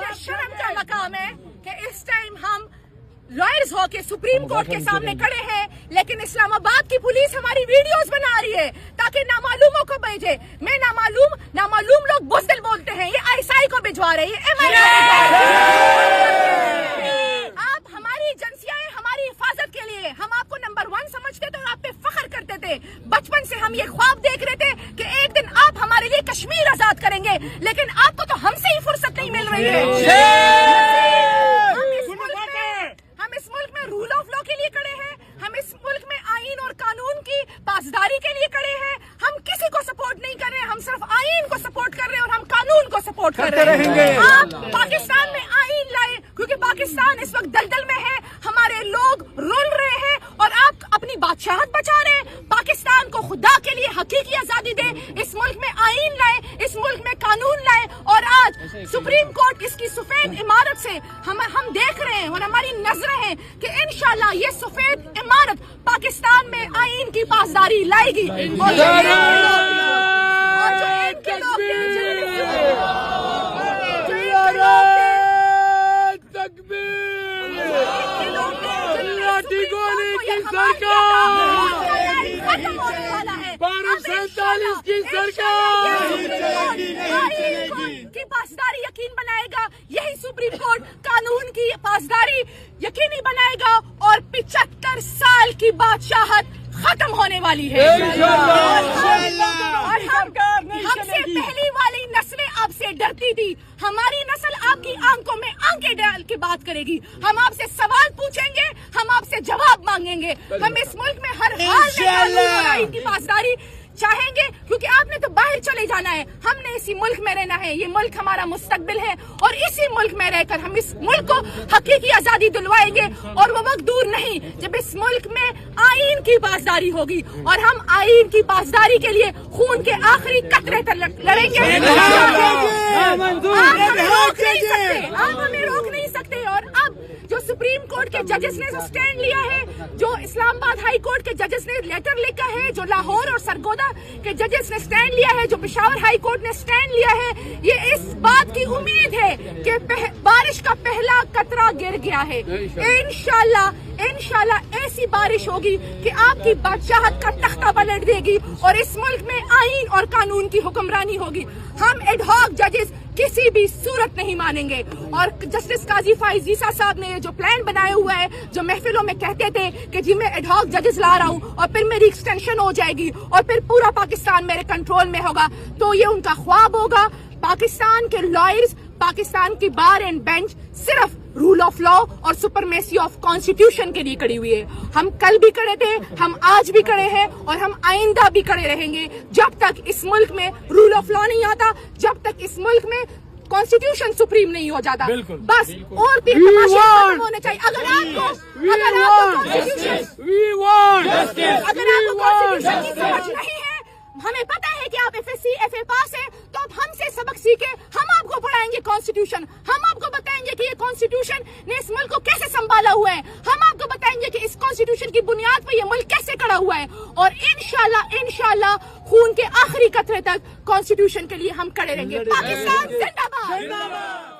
یہ شرم کا مقام ہے کہ اس ٹائم ہم لائرز ہو کے سپریم کورٹ کے سامنے کھڑے ہیں، لیکن اسلام آباد کی پولیس ہماری ویڈیوز بنا رہی ہے تاکہ نامعلوموں کو بھیجے. میں نامعلوم لوگ بزدل بولتے ہیں، یہ ISI کو بھجوا رہے ہیں. آپ ہماری ایجنسیاں ہماری حفاظت کے لیے، ہم آپ کو نمبر 1 سمجھتے تھے اور آپ پہ فخر کرتے تھے. بچپن سے ہم یہ خواب دیکھ رہے تھے کہ ایک دن آپ ہمارے لیے کشمیر آزاد کریں گے، لیکن آپ کو تو ہم سے ہی فرصت نہیں مل رہی ہے. ہم اس ملک میں رول آف لا کے لیے کھڑے ہیں، ہم اس ملک میں آئین اور قانون کی پاسداری کے لیے کھڑے ہیں. ہم کسی کو سپورٹ نہیں کر رہے، ہم صرف آئین کو سپورٹ کر رہے ہیں اور ہم قانون کو سپورٹ کر رہے ہیں. آپ پاکستان میں آئین لائے کیونکہ پاکستان اس وقت دلدل میں ہے، ہمارے لوگ رول رہے ہیں اور آپ اپنی بادشاہت بچا رہے ہیں. پاکستان کو خدا کے لیے حقیقی آزادی دیں، اس ملک میں آئین لائے، اس ملک میں قانون لائے. اور آج سپریم کورٹ اس کی سفید عمارت سے ہم دیکھ رہے ہیں اور ہماری نظریں ہیں کہ انشاءاللہ یہ سفید عمارت پاکستان میں آئین کی پاسداری لائے گی. کی پاسداری یقین بنائے گا، یہی سپریم کورٹ قانون کی پاسداری یقینی بنائے گا اور 75 سال کی بادشاہت ختم ہونے والی ہے. اور ہم سے پہلی والی نسلیں آپ سے ڈرتی تھی، ہماری نسل آپ کی آنکھوں میں آنکھیں ڈال کے بات کرے گی. ہم آپ سے سوال پوچھیں گے، ہم آپ سے جواب مانگیں گے. ہم اس ملک میں ہر حال میں قانون اور آئین کی پاسداری چاہیں گے کیونکہ آپ نے تو باہر چلے جانا ہے، ہم نے اسی ملک میں رہنا ہے. یہ ملک ہمارا مستقبل ہے اور اسی ملک میں رہ کر ہم اس ملک کو حقیقی آزادی دلوائیں گے. اور وہ وقت دور نہیں جب اس ملک میں آئین کی پاسداری ہوگی اور ہم آئین کی پاسداری کے لیے خون کے آخری قطرے تک لڑیں گے. آپ ہمیں روک نہیں سکتے. اور اب جو سپریم کورٹ کے ججز نے سٹینڈ لیا ہے، جو اسلام آباد ہائی کورٹ کے ججز نے لیٹر لکھا ہے، جو لاہور اور سرگودا کے ججز نے سٹینڈ لیا ہے، جو پشاور ہائی کورٹ نے سٹینڈ لیا ہے، یہ اس بات کی امید ہے کہ بارش کا پہلا قطرہ گر گیا ہے. انشاءاللہ ایسی بارش ہوگی کہ آپ کی بادشاہت کا تختہ پلٹ دے گی اور اس ملک میں آئین اور قانون کی حکمرانی ہوگی. ہم ایڈ ہاک ججز کسی بھی صورت نہیں مانیں گے. اور جسٹس قاضی فائز عیسیٰ صاحب نے جو پلان بنایا ہوا ہے، جو محفلوں میں کہتے تھے کہ جی میں ایڈ ہاک ججز لا رہا ہوں اور پھر میری ایکسٹینشن ہو جائے گی اور پھر پورا پاکستان میرے کنٹرول میں ہوگا، تو یہ ان کا خواب ہوگا. پاکستان کے لائرز، پاکستان کی بار اینڈ بینچ صرف رول آف لا اور سپرمیسی آف کانسٹیٹیوشن کے لیے کھڑی ہوئی ہے. ہم کل بھی کھڑے تھے، ہم آج بھی کھڑے ہیں اور ہم آئندہ بھی کھڑے رہیں گے جب تک اس ملک میں رول آف لا نہیں آتا، جب تک اس ملک میں کانسٹیٹیوشن سپریم نہیں ہو جاتا. بس اور بھی تماشے ختم ہونے چاہیے. اگر آپ کو کانسٹیٹیوشن کی سمجھ نہیں ہے، ہمیں پتا ہے کہ آپ FSC FA پاس ہیں، تو آپ ہم سے سبق سیکھیں. ہم آپ کو پڑھائیں گے کانسٹیٹیوشن، ہم آپ کو بتائیں گے کہ یہ کانسٹیٹیوشن نے اس ملک کو کیسے سنبھالا ہوا ہے، ہم آپ کو بتائیں گے کہ اس کانسٹیٹیوشن کی بنیاد پہ یہ ملک کیسے کھڑا ہوا ہے. اور انشاءاللہ خون کے آخری قطرے تک کانسٹیٹیوشن کے لیے ہم کھڑے رہیں گے. پاکستان زندہ باد.